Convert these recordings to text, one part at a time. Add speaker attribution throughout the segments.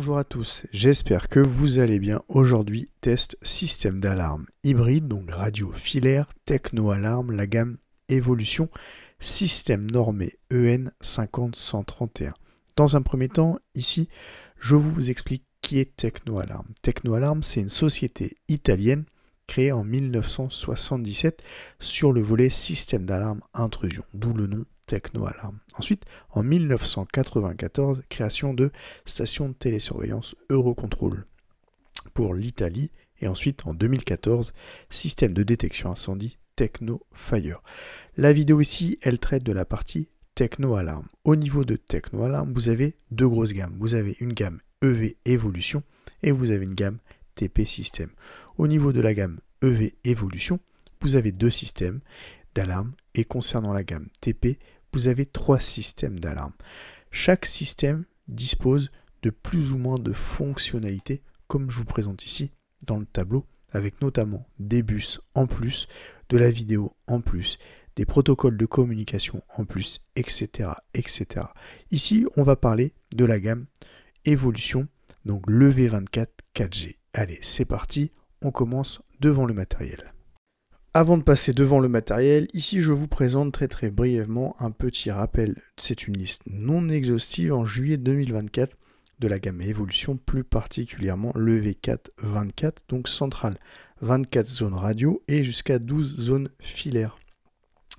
Speaker 1: Bonjour à tous, j'espère que vous allez bien. Aujourd'hui, test système d'alarme hybride, donc radio filaire, techno alarme, la gamme Evolution, système normé EN 50131. Dans un premier temps, ici, je vous explique qui est Techno Alarme. Techno Alarme, c'est une société italienne créée en 1977 sur le volet système d'alarme intrusion, d'où le nom Techno Alarme. Ensuite, en 1994, création de station de télésurveillance Eurocontrol pour l'Italie. Et ensuite, en 2014, système de détection incendie Techno Fire. La vidéo ici, elle traite de la partie Techno Alarme. Au niveau de Techno Alarme, vous avez deux grosses gammes. Vous avez une gamme EV Evolution et vous avez une gamme TP Système. Au niveau de la gamme EV Evolution, vous avez deux systèmes d'alarme et concernant la gamme TP, vous avez trois systèmes d'alarme. Chaque système dispose de plus ou moins de fonctionnalités comme je vous présente ici dans le tableau, avec notamment des bus en plus, de la vidéo en plus, des protocoles de communication en plus, etc., etc. Ici, on va parler de la gamme Evolution, donc le V24 4G. Allez, c'est parti, on commence devant le matériel. Avant de passer devant le matériel, ici je vous présente très brièvement un petit rappel. C'est une liste non exhaustive en juillet 2024 de la gamme Evolution, plus particulièrement le V424, donc centrale 24 zones radio et jusqu'à 12 zones filaires.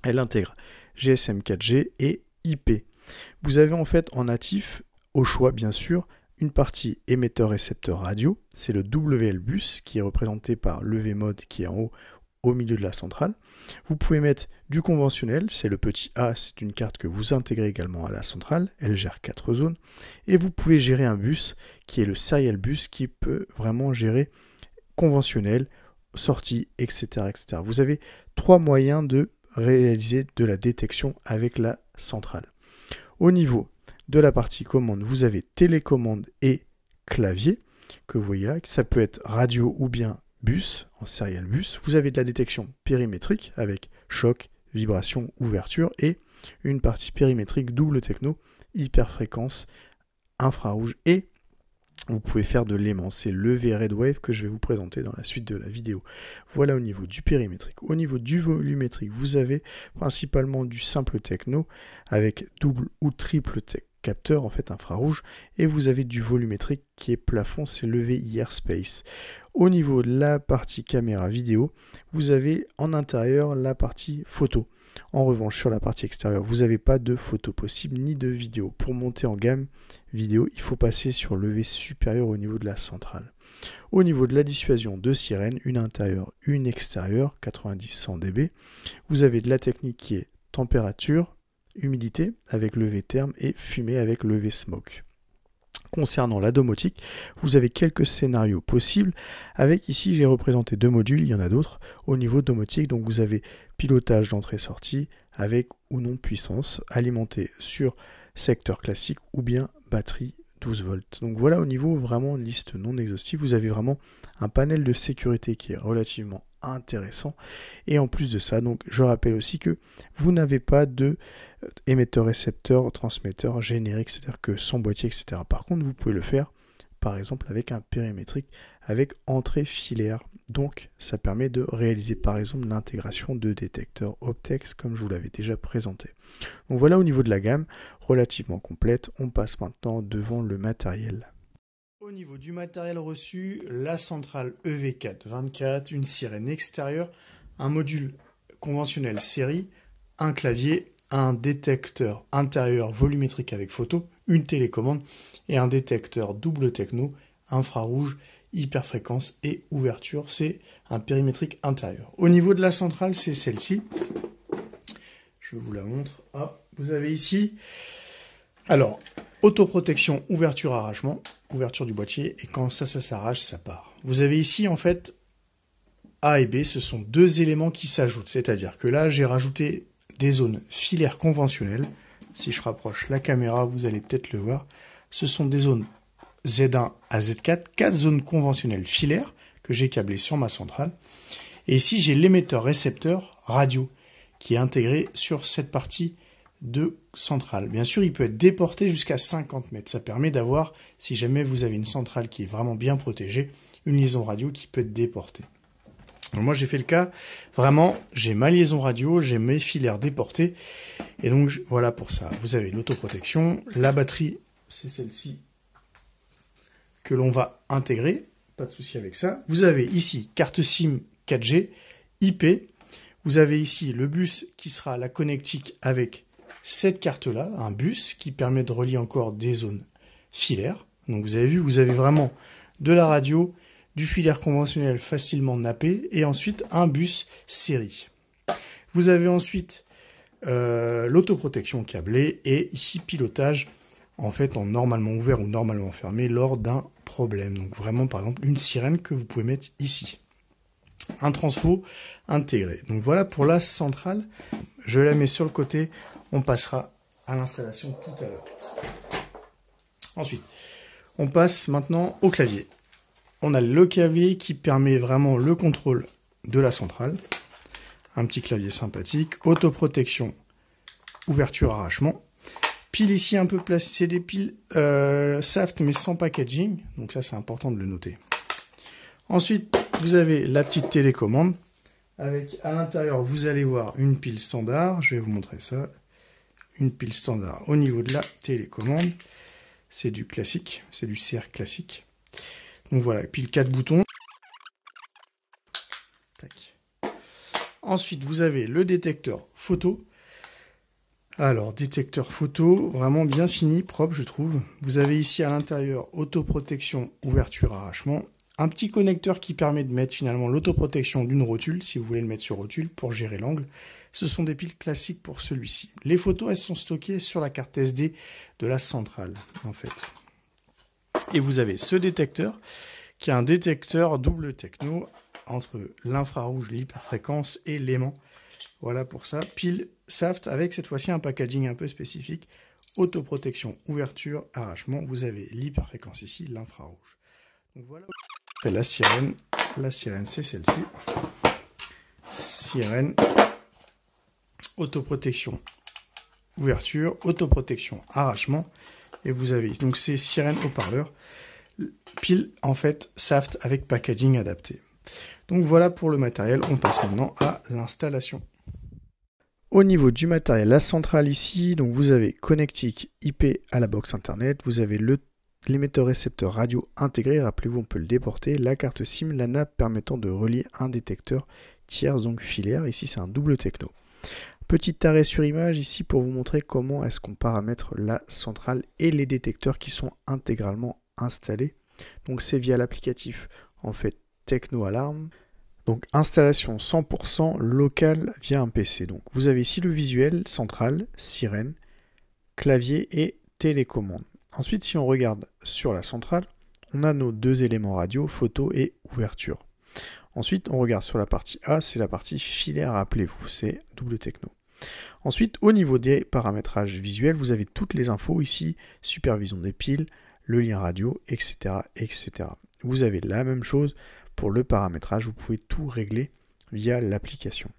Speaker 1: Elle intègre GSM 4G et IP. Vous avez en fait en natif, au choix bien sûr, une partie émetteur-récepteur radio, c'est le WL bus qui est représenté par le V-mode qui est en haut au milieu de la centrale. Vous pouvez mettre du conventionnel, c'est le petit A, c'est une carte que vous intégrez également à la centrale, elle gère 4 zones, et vous pouvez gérer un bus qui est le serial bus qui peut vraiment gérer conventionnel, sortie, etc., etc. Vous avez trois moyens de réaliser de la détection avec la centrale. Au niveau de la partie commande, vous avez télécommande et clavier, que vous voyez là, ça peut être radio ou bien bus, en serial bus. Vous avez de la détection périmétrique avec choc, vibration, ouverture et une partie périmétrique double techno, hyperfréquence, infrarouge et vous pouvez faire de l'aimant. C'est le V-Red Wave que je vais vous présenter dans la suite de la vidéo. Voilà au niveau du périmétrique. Au niveau du volumétrique, vous avez principalement du simple techno avec double ou triple capteur, en fait infrarouge, et vous avez du volumétrique qui est plafond, c'est le VIR Space. Au niveau de la partie caméra vidéo, vous avez en intérieur la partie photo. En revanche, sur la partie extérieure, vous n'avez pas de photo possible ni de vidéo. Pour monter en gamme vidéo, il faut passer sur le V supérieur au niveau de la centrale. Au niveau de la dissuasion de sirène, une intérieure, une extérieure, 90-100 dB. Vous avez de la technique qui est température, humidité avec le V terme et fumée avec le V smoke. Concernant la domotique, vous avez quelques scénarios possibles. Avec ici, j'ai représenté deux modules, il y en a d'autres au niveau domotique. Donc vous avez pilotage d'entrée-sortie avec ou non puissance, alimenté sur secteur classique ou bien batterie 12 volts. Donc voilà au niveau vraiment liste non exhaustive. Vous avez vraiment un panel de sécurité qui est relativement intéressant. Et en plus de ça, donc je rappelle aussi que vous n'avez pas de émetteur, récepteur, transmetteur générique, c'est-à-dire que sans boîtier, etc. Par contre, vous pouvez le faire, par exemple, avec un périmétrique, avec entrée filaire. Donc, ça permet de réaliser, par exemple, l'intégration de détecteurs Optex, comme je vous l'avais déjà présenté. Donc voilà au niveau de la gamme, relativement complète. On passe maintenant devant le matériel. Au niveau du matériel reçu, la centrale EV424, une sirène extérieure, un module conventionnel série, un clavier, un détecteur intérieur volumétrique avec photo, une télécommande et un détecteur double techno, infrarouge, hyperfréquence et ouverture. C'est un périmétrique intérieur. Au niveau de la centrale, c'est celle-ci. Je vous la montre. Ah, vous avez ici, alors, autoprotection, ouverture, arrachement, ouverture du boîtier, et quand ça s'arrache, ça part. Vous avez ici, en fait, A et B, ce sont deux éléments qui s'ajoutent. C'est-à-dire que là, j'ai rajouté des zones filaires conventionnelles. Si je rapproche la caméra, vous allez peut-être le voir. Ce sont des zones Z1 à Z4, 4 zones conventionnelles filaires que j'ai câblées sur ma centrale. Et ici, j'ai l'émetteur-récepteur radio qui est intégré sur cette partie de centrale. Bien sûr, il peut être déporté jusqu'à 50 mètres. Ça permet d'avoir, si jamais vous avez une centrale qui est vraiment bien protégée, une liaison radio qui peut être déportée. Donc moi, j'ai fait le cas, vraiment, j'ai ma liaison radio, j'ai mes filaires déportés, et donc voilà pour ça. Vous avez l'autoprotection, la batterie, c'est celle-ci que l'on va intégrer, pas de souci avec ça. Vous avez ici carte SIM 4G, IP, vous avez ici le bus qui sera la connectique avec cette carte-là, un bus qui permet de relier encore des zones filaires. Donc vous avez vu, vous avez vraiment de la radio, du filaire conventionnel facilement nappé, et ensuite un bus série. Vous avez ensuite l'autoprotection câblée, et ici pilotage, en fait en normalement ouvert ou normalement fermé lors d'un problème. Donc vraiment par exemple une sirène que vous pouvez mettre ici. Un transfo intégré. Donc voilà pour la centrale. Je la mets sur le côté. On passera à l'installation tout à l'heure. Ensuite, on passe maintenant au clavier. On a le clavier qui permet vraiment le contrôle de la centrale. Un petit clavier sympathique. Autoprotection, ouverture, arrachement. Pile ici un peu placée. C'est des piles Saft mais sans packaging. Donc ça c'est important de le noter. Ensuite, vous avez la petite télécommande. Avec à l'intérieur, vous allez voir une pile standard. Je vais vous montrer ça. Une pile standard au niveau de la télécommande. C'est du classique, c'est du CR classique. Donc voilà, pile 4 boutons. Tac. Ensuite, vous avez le détecteur photo. Alors, détecteur photo, vraiment bien fini, propre je trouve. Vous avez ici à l'intérieur autoprotection, ouverture, arrachement. Un petit connecteur qui permet de mettre finalement l'autoprotection d'une rotule, si vous voulez le mettre sur rotule pour gérer l'angle. Ce sont des piles classiques pour celui-ci. Les photos, elles sont stockées sur la carte SD de la centrale, en fait. Et vous avez ce détecteur, qui est un détecteur double techno entre l'infrarouge, l'hyperfréquence et l'aimant. Voilà pour ça. Pile Saft avec cette fois-ci un packaging un peu spécifique. Autoprotection, ouverture, arrachement. Vous avez l'hyperfréquence ici, l'infrarouge. Donc voilà. La sirène c'est celle-ci. Sirène, autoprotection, ouverture, autoprotection, arrachement. Et vous avez donc ces sirènes haut-parleurs. Pile en fait Saft avec packaging adapté. Donc voilà pour le matériel. On passe maintenant à l'installation. Au niveau du matériel, la centrale ici, donc vous avez connectique IP à la box internet, vous avez l'émetteur récepteur radio intégré, rappelez-vous on peut le déporter, la carte SIM, la nappe permettant de relier un détecteur tierce donc filaire, ici c'est un double techno. Petit arrêt sur image ici pour vous montrer comment est-ce qu'on paramètre la centrale et les détecteurs qui sont intégralement installés. Donc c'est via l'applicatif en fait Techno Alarm. Donc installation 100% locale via un PC. Donc vous avez ici le visuel central, sirène, clavier et télécommande. Ensuite, si on regarde sur la centrale, on a nos deux éléments radio, photo et ouverture. Ensuite, on regarde sur la partie A, c'est la partie filaire, rappelez-vous, c'est double techno. Ensuite, au niveau des paramétrages visuels, vous avez toutes les infos ici, supervision des piles, le lien radio, etc., etc. Vous avez la même chose pour le paramétrage, vous pouvez tout régler via l'application.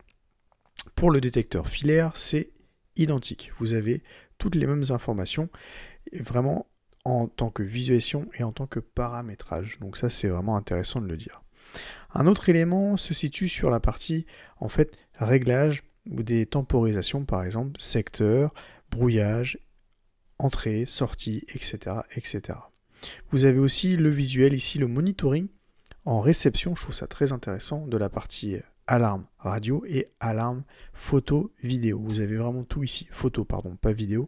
Speaker 1: Pour le détecteur filaire, c'est identique. Vous avez toutes les mêmes informations, vraiment en tant que visualisation et en tant que paramétrage. Donc ça, c'est vraiment intéressant de le dire. Un autre élément se situe sur la partie, en fait, réglage ou des temporisations, par exemple, secteur, brouillage, entrée, sortie, etc., etc. Vous avez aussi le visuel ici, le monitoring en réception, je trouve ça très intéressant, de la partie alarme radio et alarme photo vidéo. Vous avez vraiment tout ici, photo pardon, pas vidéo,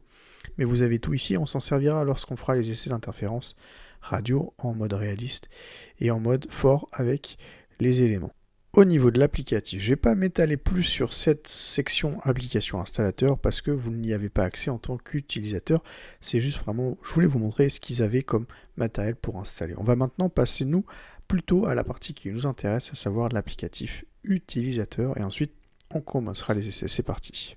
Speaker 1: mais vous avez tout ici, on s'en servira lorsqu'on fera les essais d'interférence radio en mode réaliste et en mode fort avec les éléments. Au niveau de l'applicatif, je ne vais pas m'étaler plus sur cette section application installateur parce que vous n'y avez pas accès en tant qu'utilisateur. C'est juste vraiment, je voulais vous montrer ce qu'ils avaient comme matériel pour installer. On va maintenant passer nous plutôt à la partie qui nous intéresse, à savoir l'applicatif utilisateur et ensuite on commencera les essais. C'est parti.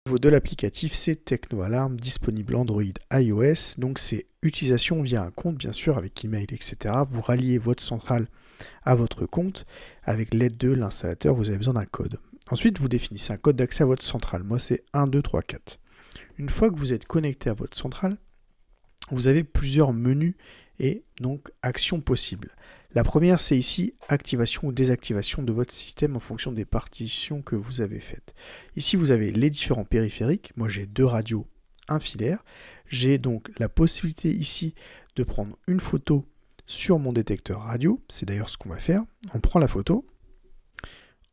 Speaker 1: Au niveau de l'applicatif, c'est Techno Alarm, disponible Android, iOS, donc c'est utilisation via un compte bien sûr avec email, etc. Vous ralliez votre centrale à votre compte, avec l'aide de l'installateur, vous avez besoin d'un code. Ensuite, vous définissez un code d'accès à votre centrale, moi c'est 1, 2, 3, 4. Une fois que vous êtes connecté à votre centrale, vous avez plusieurs menus et donc actions possibles. La première, c'est ici activation ou désactivation de votre système en fonction des partitions que vous avez faites. Ici, vous avez les différents périphériques. Moi, j'ai 2 radios, un filaire. J'ai donc la possibilité ici de prendre une photo sur mon détecteur radio. C'est d'ailleurs ce qu'on va faire. On prend la photo,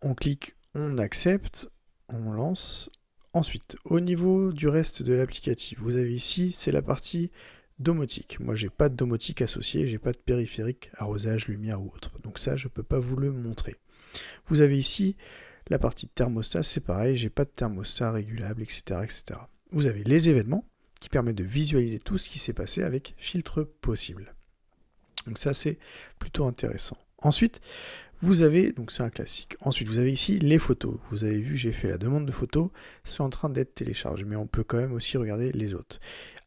Speaker 1: on clique, on accepte, on lance. Ensuite, au niveau du reste de l'applicatif, vous avez ici, c'est la partie domotique. Moi, j'ai pas de domotique associée, j'ai pas de périphérique, arrosage, lumière ou autre. Donc ça, je peux pas vous le montrer. Vous avez ici la partie thermostat, c'est pareil, j'ai pas de thermostat régulable, etc., etc. Vous avez les événements qui permettent de visualiser tout ce qui s'est passé avec filtre possible. Donc ça, c'est plutôt intéressant. Ensuite, vous avez, donc c'est un classique. Ensuite, vous avez ici les photos. Vous avez vu, j'ai fait la demande de photos. C'est en train d'être téléchargé, mais on peut quand même aussi regarder les autres.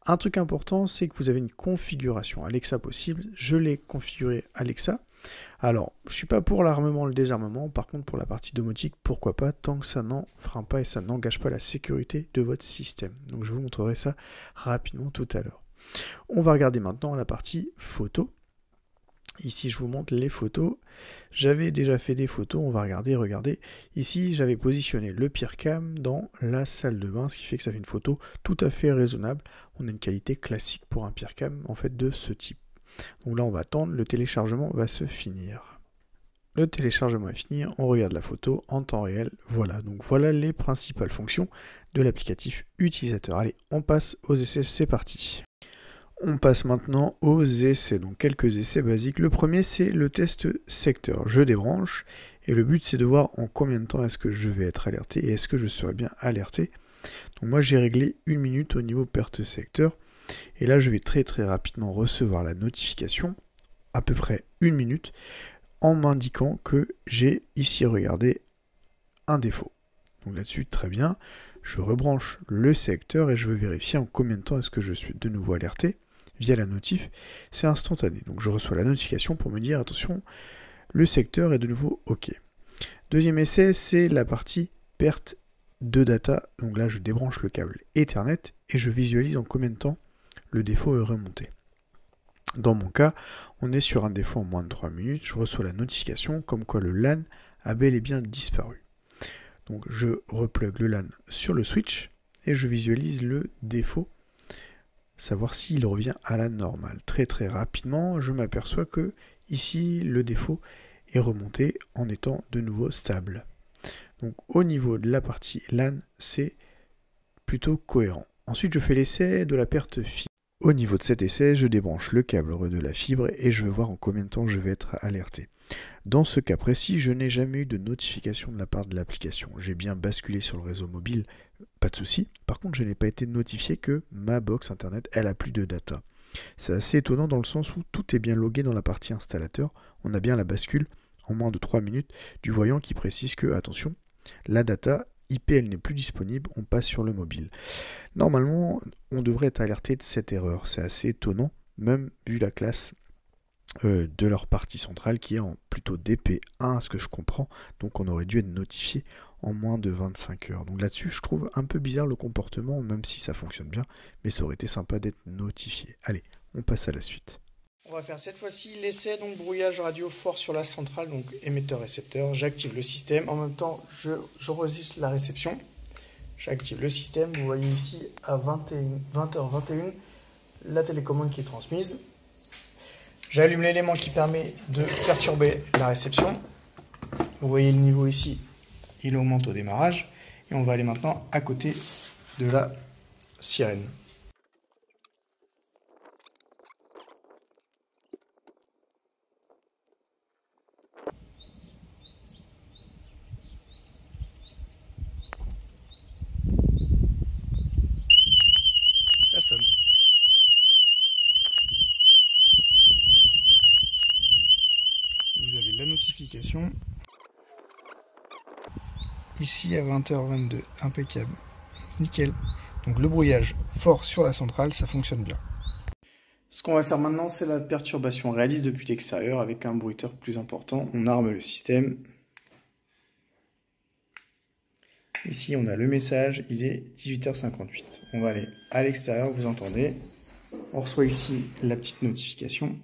Speaker 1: Un truc important, c'est que vous avez une configuration Alexa possible. Je l'ai configuré Alexa. Alors, je ne suis pas pour l'armement, le désarmement. Par contre, pour la partie domotique, pourquoi pas, tant que ça n'en freine pas et ça n'engage pas la sécurité de votre système. Donc, je vous montrerai ça rapidement tout à l'heure. On va regarder maintenant la partie photos. Ici, je vous montre les photos. J'avais déjà fait des photos, on va regarder, regardez. Ici, j'avais positionné le PeerCam dans la salle de bain, ce qui fait que ça fait une photo tout à fait raisonnable. On a une qualité classique pour un PeerCam, en fait, de ce type. Donc là, on va attendre, le téléchargement va se finir. Le téléchargement est fini, on regarde la photo en temps réel. Voilà, donc voilà les principales fonctions de l'applicatif utilisateur. Allez, on passe aux essais, c'est parti. On passe maintenant aux essais, donc quelques essais basiques. Le premier, c'est le test secteur. Je débranche et le but, c'est de voir en combien de temps est-ce que je vais être alerté et est-ce que je serai bien alerté. Donc moi, j'ai réglé 1 minute au niveau perte secteur et là, je vais très rapidement recevoir la notification, à peu près 1 minute, en m'indiquant que j'ai ici, regardez, un défaut. Donc là-dessus, très bien, je rebranche le secteur et je veux vérifier en combien de temps est-ce que je suis de nouveau alerté. Via la notif, c'est instantané. Donc je reçois la notification pour me dire attention, le secteur est de nouveau OK. Deuxième essai, c'est la partie perte de data. Donc là, je débranche le câble Ethernet et je visualise en combien de temps le défaut est remonté. Dans mon cas, on est sur un défaut en moins de 3 minutes. Je reçois la notification comme quoi le LAN a bel et bien disparu. Donc je replug le LAN sur le switch et je visualise le défaut, savoir s'il revient à la normale. Très rapidement, je m'aperçois que ici, le défaut est remonté en étant de nouveau stable. Donc au niveau de la partie LAN, c'est plutôt cohérent. Ensuite, je fais l'essai de la perte fibre. Au niveau de cet essai, je débranche le câble de la fibre et je veux voir en combien de temps je vais être alerté. Dans ce cas précis, je n'ai jamais eu de notification de la part de l'application. J'ai bien basculé sur le réseau mobile, pas de souci. Par contre, je n'ai pas été notifié que ma box internet, elle a plus de data. C'est assez étonnant dans le sens où tout est bien logué dans la partie installateur. On a bien la bascule en moins de 3 minutes du voyant qui précise que, attention, la data IP, elle n'est plus disponible, on passe sur le mobile. Normalement, on devrait être alerté de cette erreur. C'est assez étonnant, même vu la classe de leur partie centrale qui est en plutôt DP1 à ce que je comprends, donc on aurait dû être notifié en moins de 25 heures. Donc là-dessus, je trouve un peu bizarre le comportement, même si ça fonctionne bien, mais ça aurait été sympa d'être notifié. Allez, on passe à la suite. On va faire cette fois-ci l'essai, donc brouillage radio fort sur la centrale, donc émetteur-récepteur. J'active le système, en même temps j'enregistre la réception. J'active le système, vous voyez ici à 20h21 la télécommande qui est transmise. J'allume l'élément qui permet de perturber la réception. Vous voyez le niveau ici, il augmente au démarrage. Et on va aller maintenant à côté de la sirène. Ça sonne. Vous avez la notification. Ici à 20h22, impeccable, nickel. Donc le brouillage fort sur la centrale, ça fonctionne bien. Ce qu'on va faire maintenant, c'est la perturbation réaliste depuis l'extérieur avec un bruiteur plus important. On arme le système. Ici, on a le message, il est 18h58. On va aller à l'extérieur, vous entendez. On reçoit ici la petite notification.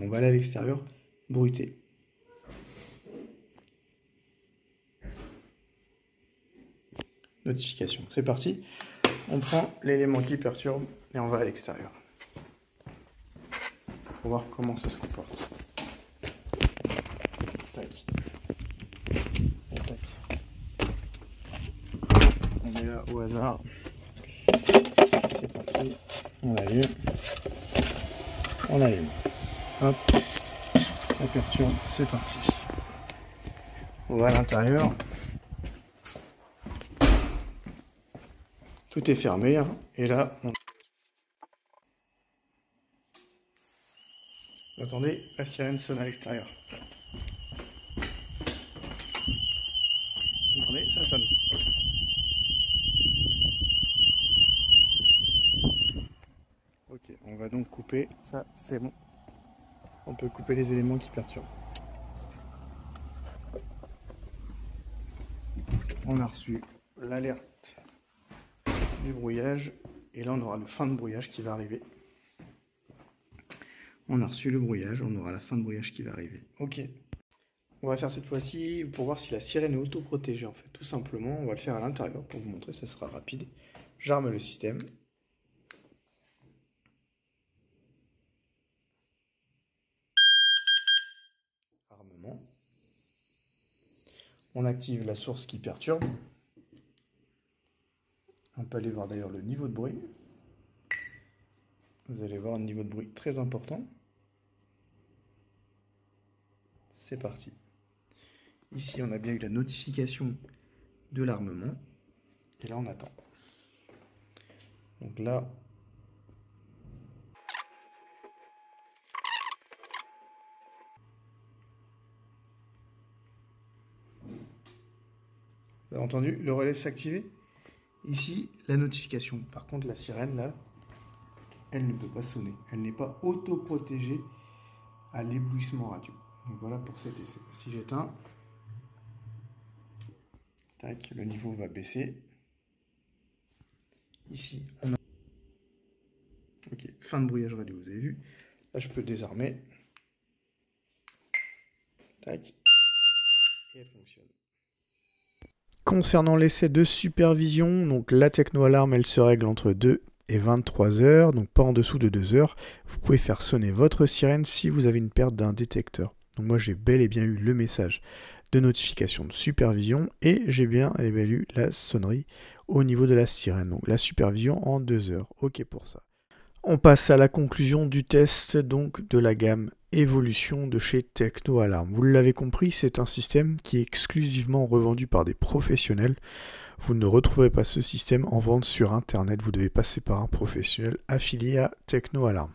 Speaker 1: On va aller à l'extérieur, bruiter. Notification, c'est parti. On prend l'élément qui perturbe et on va à l'extérieur. Pour voir comment ça se comporte. Tac. Tac. On est là au hasard. C'est parti. On allume. On allume. Hop. Ça perturbe. C'est parti. On va à l'intérieur. Tout est fermé. Hein. Et là, vous entendez, la sirène sonne à l'extérieur. Vous entendez, ça sonne. Ok, on va donc couper. Ça, c'est bon. On peut couper les éléments qui perturbent. On a reçu l'alerte du brouillage. Et là, on aura le fin de brouillage qui va arriver. On a reçu le brouillage, on aura la fin de brouillage qui va arriver. Ok. On va faire cette fois-ci pour voir si la sirène est autoprotégée en fait. Tout simplement, on va le faire à l'intérieur pour vous montrer, ça sera rapide. J'arme le système. Armement. On active la source qui perturbe. On peut aller voir d'ailleurs le niveau de bruit. Vous allez voir un niveau de bruit très important. C'est parti. Ici, on a bien eu la notification de l'armement. Et là, on attend. Donc là, vous avez entendu le relais s'activer. Ici, la notification. Par contre, la sirène, là, elle ne peut pas sonner. Elle n'est pas autoprotégée à l'éblouissement radio. Donc voilà pour cet essai. Si j'éteins, tac, le niveau va baisser. Ici, on a... Ok, fin de brouillage radio, vous avez vu. Là, je peux désarmer. Tac. Et elle fonctionne. Concernant l'essai de supervision, donc la techno-alarme, elle se règle entre 2 et 23 heures, donc pas en dessous de 2 heures. Vous pouvez faire sonner votre sirène si vous avez une perte d'un détecteur. Donc moi, j'ai bel et bien eu le message de notification de supervision et j'ai bien eu la sonnerie au niveau de la sirène. Donc la supervision en 2 heures. Ok pour ça. On passe à la conclusion du test donc de la gamme Évolution de chez Techno Alarm. Vous l'avez compris, c'est un système qui est exclusivement revendu par des professionnels. Vous ne retrouverez pas ce système en vente sur internet, vous devez passer par un professionnel affilié à Techno Alarm.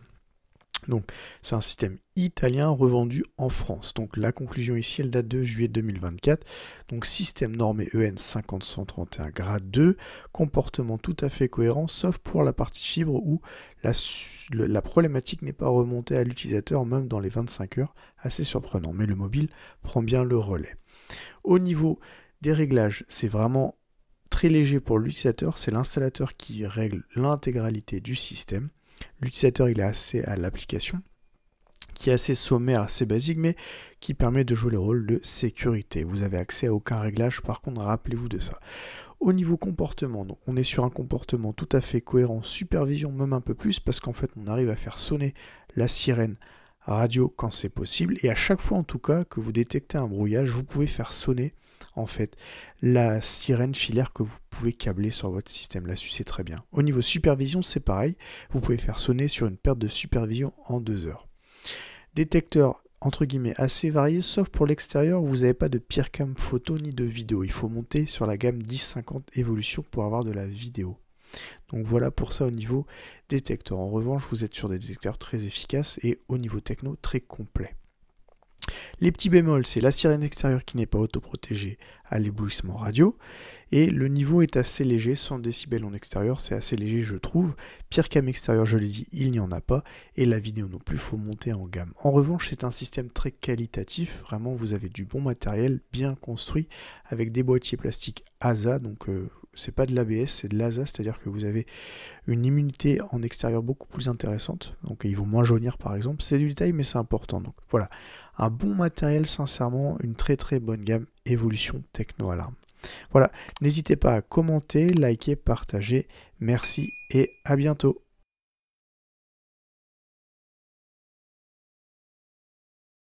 Speaker 1: Donc c'est un système italien revendu en France. Donc la conclusion ici, elle date de juillet 2024. Donc système normé EN 50131 grade 2, comportement tout à fait cohérent, sauf pour la partie fibre où la problématique n'est pas remontée à l'utilisateur même dans les 25 heures. Assez surprenant, mais le mobile prend bien le relais. Au niveau des réglages, c'est vraiment très léger pour l'utilisateur. C'est l'installateur qui règle l'intégralité du système. L'utilisateur, il a accès à l'application qui est assez sommaire, assez basique, mais qui permet de jouer le rôle de sécurité. Vous avez accès à aucun réglage, par contre, rappelez-vous de ça. Au niveau comportement, donc, on est sur un comportement tout à fait cohérent, supervision même un peu plus, parce qu'en fait, on arrive à faire sonner la sirène radio quand c'est possible, et à chaque fois, en tout cas, que vous détectez un brouillage, vous pouvez faire sonner en fait la sirène filaire que vous pouvez câbler sur votre système. Là-dessus, c'est très bien. Au niveau supervision, c'est pareil. Vous pouvez faire sonner sur une perte de supervision en 2 heures. Détecteur entre guillemets assez varié, sauf pour l'extérieur où vous n'avez pas de PeerCam photo ni de vidéo. Il faut monter sur la gamme 1050 Evolution pour avoir de la vidéo. Donc voilà pour ça au niveau détecteur. En revanche, vous êtes sur des détecteurs très efficaces et au niveau techno très complet. Les petits bémols, c'est la sirène extérieure qui n'est pas autoprotégée à l'éblouissement radio. Et le niveau est assez léger, 100 décibels en extérieur, c'est assez léger je trouve. Pire cam extérieur, je l'ai dit, il n'y en a pas. Et la vidéo non plus, il faut monter en gamme. En revanche, c'est un système très qualitatif. Vraiment, vous avez du bon matériel, bien construit, avec des boîtiers plastiques ASA. Donc, c'est pas de l'ABS, c'est de l'ASA, c'est-à-dire que vous avez une immunité en extérieur beaucoup plus intéressante. Donc, ils vont moins jaunir par exemple. C'est du détail, mais c'est important. Donc, voilà. Un bon matériel, sincèrement, une très très bonne gamme Evolution Techno Alarm. Voilà, n'hésitez pas à commenter, liker, partager. Merci et à bientôt.